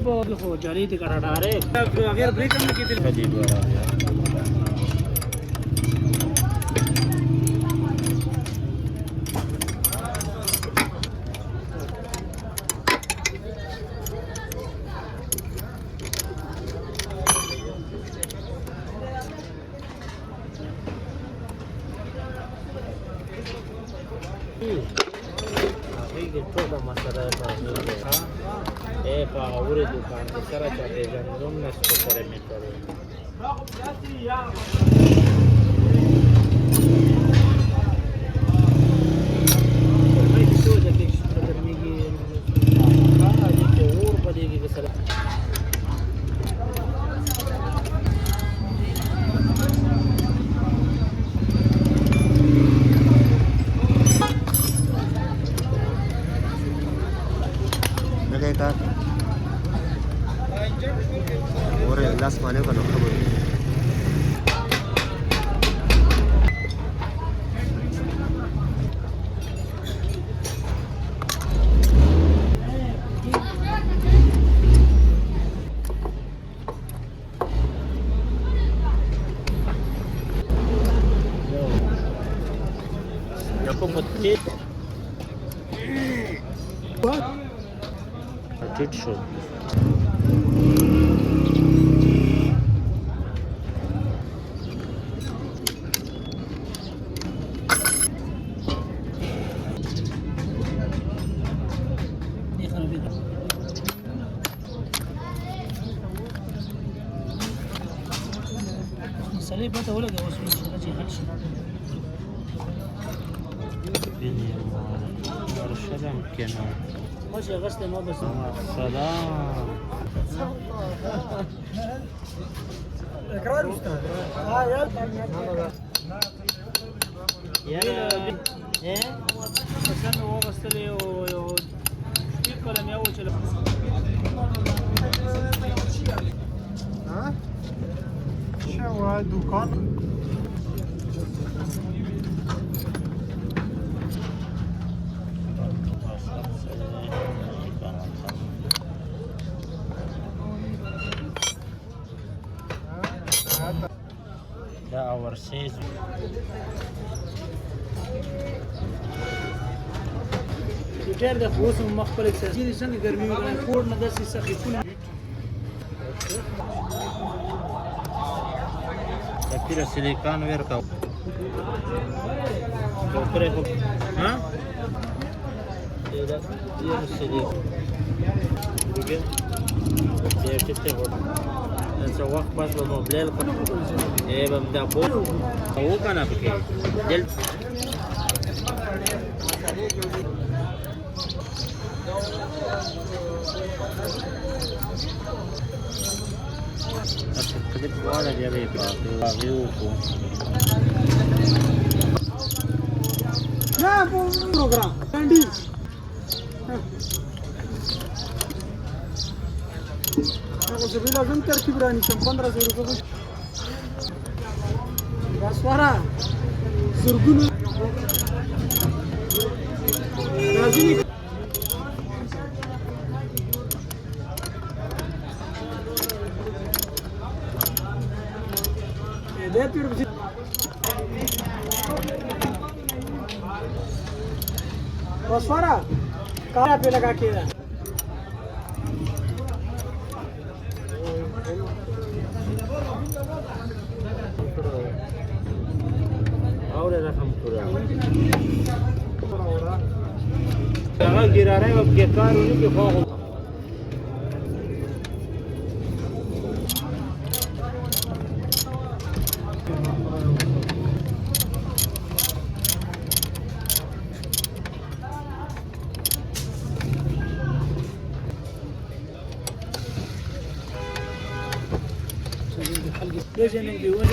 په خو جاري دي کړه غیر بریک هم کېدل کدي ورا هغه ټول مسله په په اورې دوکان کې سره چاته ځنوم نه څه سره مې کړو और गिलास माने का नखा बोल Aku petit. What? Petit show. سلي بته ولګه اوس چې حل شي برشلم کنه ماشي غشت ما بس سلام اقرار استاذ يلا ايه عشان هو غسل لي كيف كلام يا وجه ها شو دكان ده اور سیز ډېر د خوسم مخبل اکسرسایز څنګه ګرمي وګڼه فور نه داسې سخی کول تکیره سیلیکان ورکاو دوپره ها ده یو سیلیک دیگه یه چیزی بود انسان وقت باش به مبلغ کنم بهم ده بود او کنه بکه دل اصل كده ولا جري باغيوكو لا بروجرام عندي اقول زبي لازم تركيب راني كم 1500 روپے بس ورا زرګونو راځي ده پیر बस वाला काला पे लगा के और रकम पूरा अगर गिरा रहे अब के कार उन्हीं के खो ليش انك بيقول